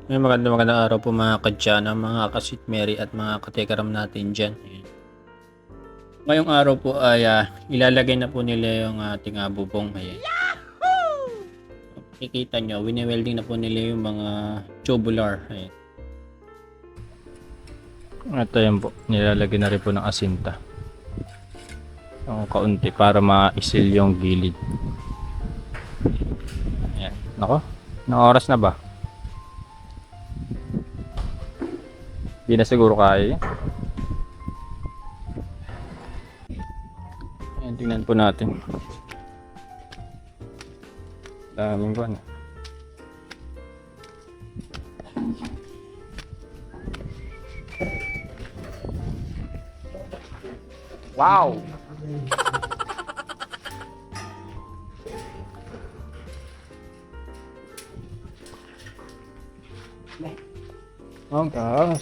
May magandang araw po mga kadyana, mga kasit Mary at mga katekaram natin dyan. Ayan. Ngayong araw po ay ilalagay na po nila yung ating bubong. Ayan. Kikita nyo, wini-welding na po nila yung mga tubular. Ayan. At ayan po, nilalagay na rin po ng asinta. Yung kaunti para ma-seal yung gilid. Ayan. Nako, ilang oras na ba? Hindi na siguro kaya. Ayan, tingnan po natin. Daming buwan. Wow! Ang taas.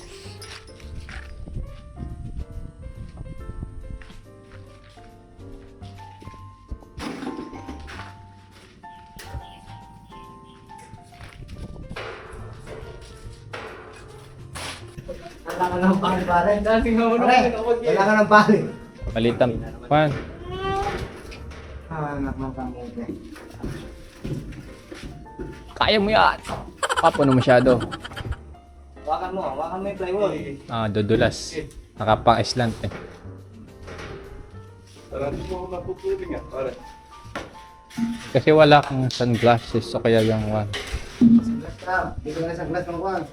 Kailangan ng pali, pare. Kailangan ng pali. Palitan. Pan. Anak ng kamote. Kaya mo yan. Papuno masyado. Hawakan mo yung plywood. Dudulas. Nakapang islant eh. Kasi wala kang sunglasses so kaya yung one. Sunglass ka. Dito ka na sa glass ng kwan.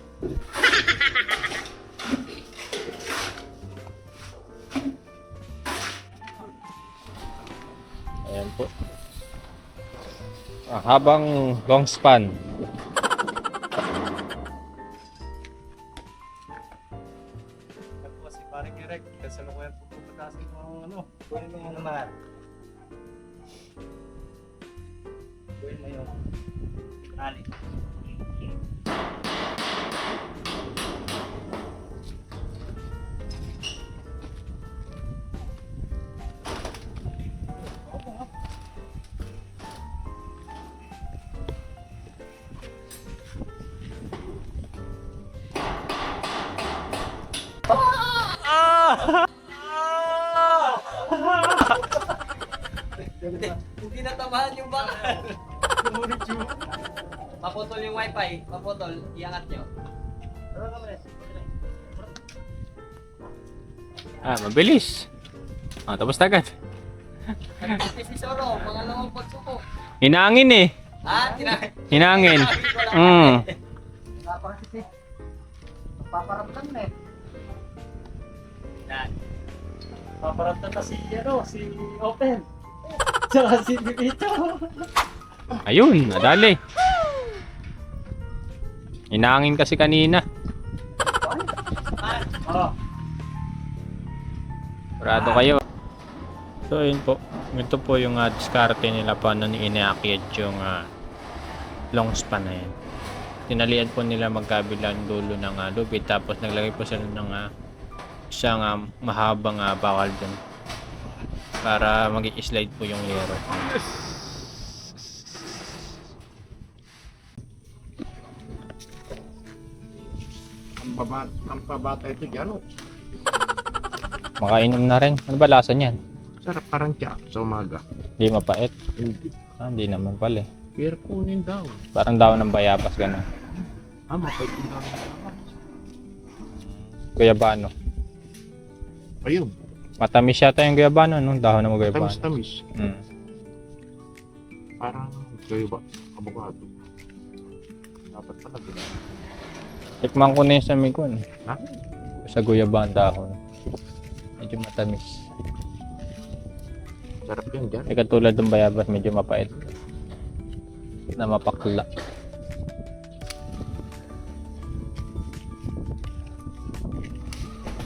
Ayan po. Habang long span. Ako si Paring Erek, kasalukuyan po pagkatasin ng ano. Kunin mo yung naman. Kuhin mo yung ali. Hindi natamaan yung bakal. Maputol yung wifi. Maputol. Iangat nyo. Mabilis. Tapos na agad. Si Soro, pangalawang pagsubok. Hinangin eh. Hinangin. Napakasisi. Paparamdam na eh. Yan. Paparamdam na si Open. Tsaka si Bibito. Ayun, nadali. Hinangin kasi kanina. Oh. Sigurado kayo. So ayun po. Ito po yung diskarte nila paano ni inaakyat yung long span na yan. Tinalian po nila magkabilang dulo ng lubid tapos naglagay po sila ng isang mahabang bakal dun para mag-i-slide po yung yero. Ang pabata ito dyan, Makainom na rin. Ano ba lasa niyan? sarap parang tiyak sa umaga. Hindi mapait. Hindi. Hindi naman pala eh. Pero kunin daw. Parang daw ng bayabas gano'n. Mapait din daw. Guyabano. Ayun, Matamis yata yung guyabano, no? Dahon ng guyabano. tamis-tamis. Mm. Parang kayo ba? Abogado. Dapat talaga. Tikman ko na yung sa mikon. Ha? Sa guyabano dahon. Medyo matamis. Sarap yan dyan. Ay katulad ng bayabas, medyo mapait. Na mapakla.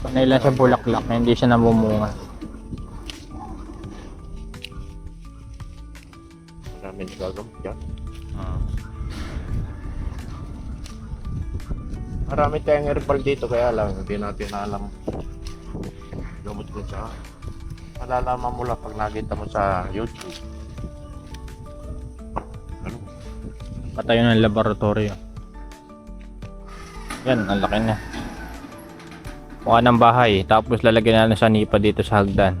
Panay lang siya bulaklak, hindi siya namumunga. Maraming gagamot dyan. Marami tayong herbal dito kaya lang hindi natin alam gamot ko sa malalaman mo lang pag nakita mo sa YouTube. Ano? Patayo ng laboratorio. Yan, ang laki na. Mukha ng bahay. Tapos lalagyan na sa nipa dito sa hagdan.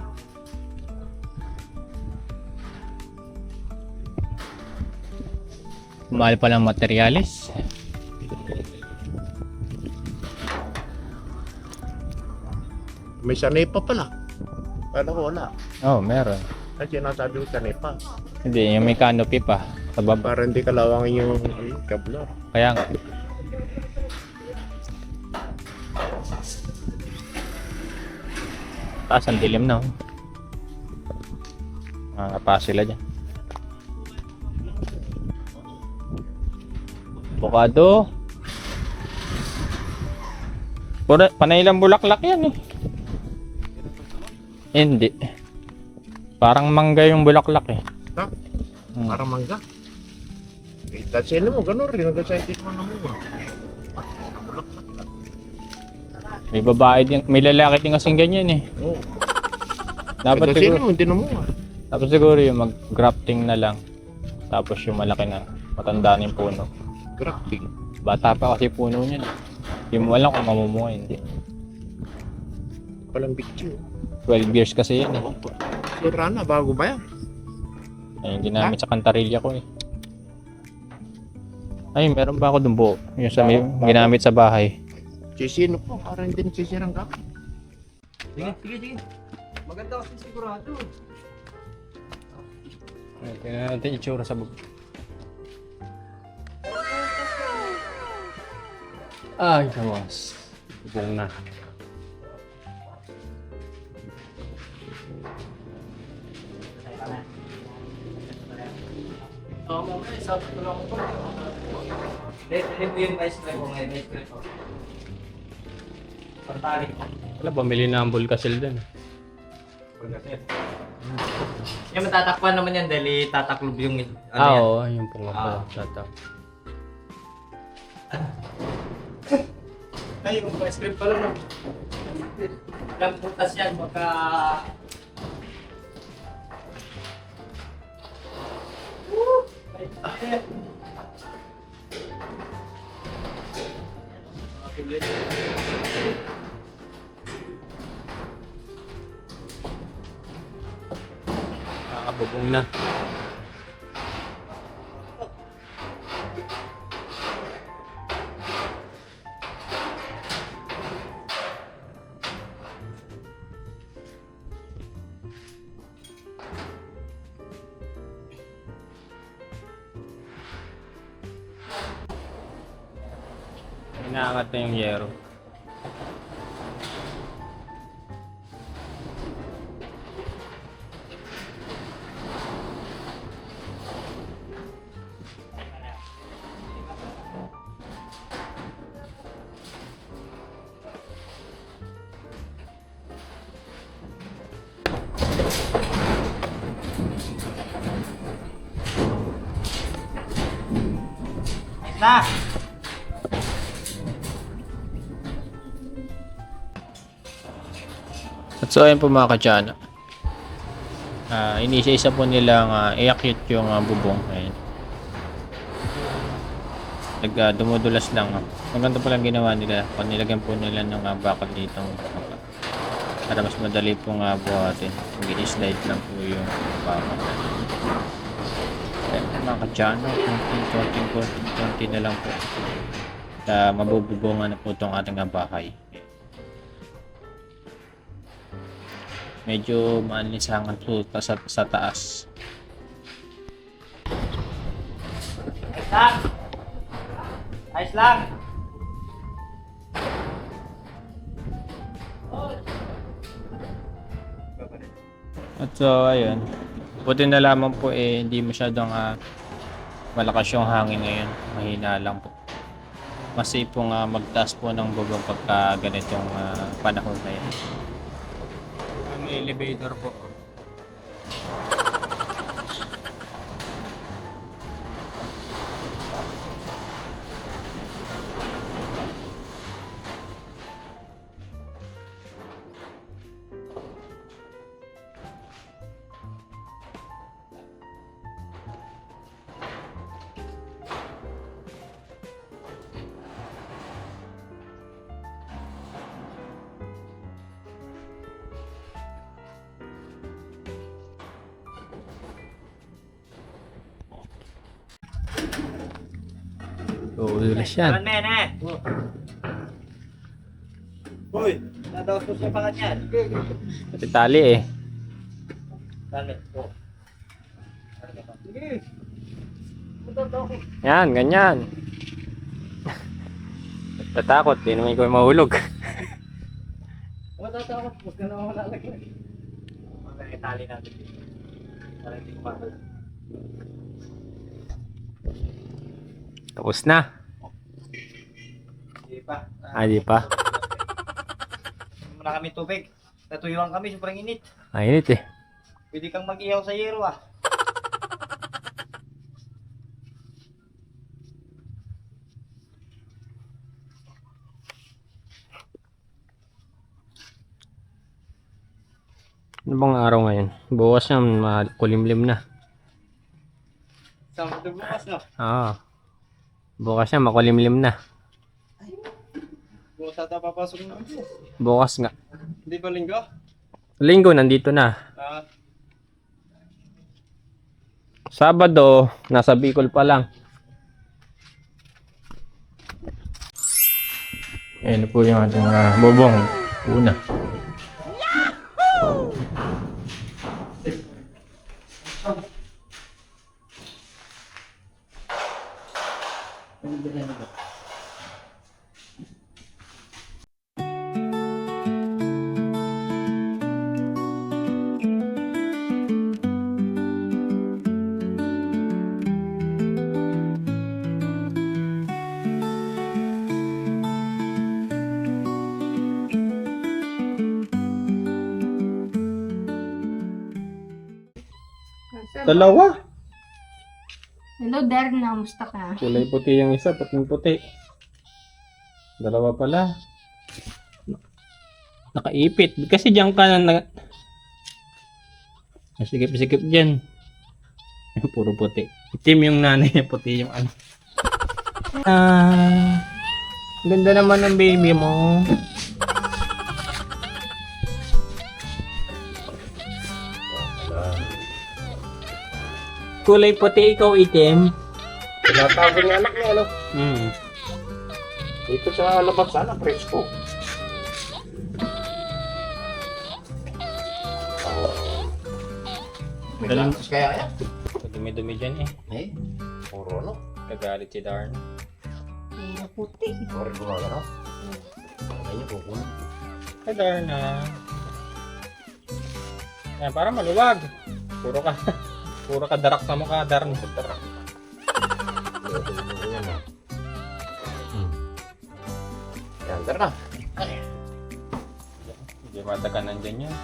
Mahal pa ng materyales. May sanay pa pala. Paano ko wala? Oh, meron. Kasi sinasabi ko sanay pa. Hindi, yung may canopy pa. Sa baba. Para hindi kalawang yung kablo. Kaya nga. Taas, ang dilim na. Nakapa sila dyan. Avocado. Panay lang bulaklak yan eh. Hindi. Parang mangga yung bulaklak eh. Ha? Hmm. Parang mangga. Eh, kasi mo, gano'n rin. Nag-excited mo na mo. May babae din, may lalaki din kasing ganyan eh. Oo. Dapat Kasi siguro, mo, hindi na mo. dapat siguro yung mag-grafting na lang. Tapos yung malaki na, matanda na yung puno. Grafting. Bata pa kasi puno niya. Hindi mo alam kung mamumuhay, hindi. Palang picture. 12 years kasi yan eh. Sura na, bago ba yan? Ayun, ginamit sa kantarilya ko eh. Ay, meron ba ako dun buo? Yung sa ginamit sa bahay. Sisino po, parang hindi nagsisirang ka. Sige. Maganda kasi sigurado. Tingnan natin yung itsura sa baba. Ay, gawas. Bubong na. Hindi po yung ice cream ko ngayon. Ice cream ko. Pantali. Wala, pamili na ang Bulkasil din. Yung matatakpan naman yan dahil tataklob yung ano yan. Oo, yung pong Ah. tatak. Ay, yung ice cream pala no. Ilang putas yan, baka... Nakakabubong na. Inaangat na yung yero. Na! At so ayun po mga kadyana. Inisa-isa po nilang i-acute yung bubong. Ayun. Dumudulas lang. Ang ganito pa lang ginawa nila. Nilagyan po nila ng bakal dito. Para mas madali pong buhatin. I-slide lang po yung bakal. Ayun mga kadyana. Konti na lang po. Mabububungan na po itong ating bahay. Medyo maalisangan po sa taas. Ayos lang! Ayos lang! At so ayun. Buti na lamang po hindi masyadong malakas yung hangin ngayon. Mahina lang po. Mas safe pong magtaas po ng bubong pagka ganitong panahon na yan. May elevator po. Uulas yan. Men eh! Uy! Nadaos mo siya pangat yan. Pati tali eh. Dali. Yan, ganyan. Tatakot, di naman ikaw mahulog. Matatakot, huwag ka naman malalagay. Tali natin. Tali hindi ko pa. Tapos na. Hindi pa. Di pa. Muna kami tubig. Natuyuan kami, sobrang init. Mainit eh. Pwede kang mag-ihaw sa yero ah. Ano bang araw ngayon? Bukas na, makulimlim na. Saan mo bukas no? Bukas na, makulimlim na. Bukas ata papasok naman po. Bukas nga. Hindi ba linggo? Linggo, nandito na. Ah, Sabado, nasa Bicol pa lang. Ayan po yung ating bubong. Una. Dalawa. Hello, Darna. Musta ka? Kulay puti yung isa, puting puti. Dalawa pala. Nakaipit. Kasi diyan ka na nasikip-sikip dyan. Puro puti. Itim yung nanay niya, puti yung ano. Ganda naman ng baby mo. Kulay puti, ikaw itim. Tinatawag ng anak niya, ano? Hmm. Dito sa labas sana, presko. May Dalang- gatas kaya yan? Dumi-dumi dyan eh. Eh, puro ano? Kagalit si Darn. Puro puti. Puro gumala, no? Ayun, kukunin. Hi Darna. Yan, para maluwag. Puro ka. Puro ka darak sa mukha, Darn. Yan, tara na. Hindi mataganan dyan yan.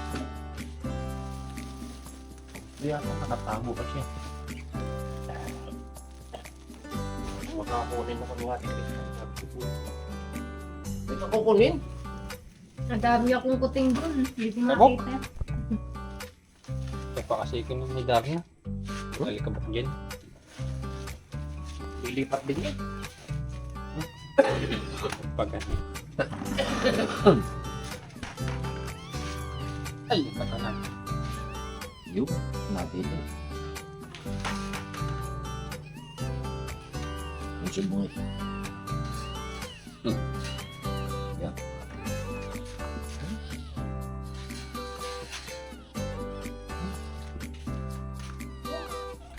Hindi ako nakatago pa siya. Makakunin ako ng ating Ito kukunin? Ang dami akong kuting doon. Hindi ko Sabok? makita. Ito pa kasi ikaw ni Darna. Alikabok dyan. Lilipat din yan. Pag ay, bata na. Yung, natin. Yung sibungi. Yan.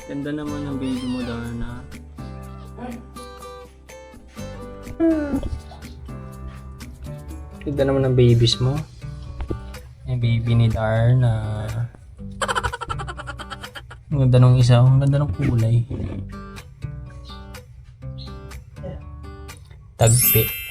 Ganda naman ng baby mo, Darna. Ganda naman ng babies mo. Yung baby ni Darna. Ang ganda ng isa. Ang ganda ng kulay. Tagpi.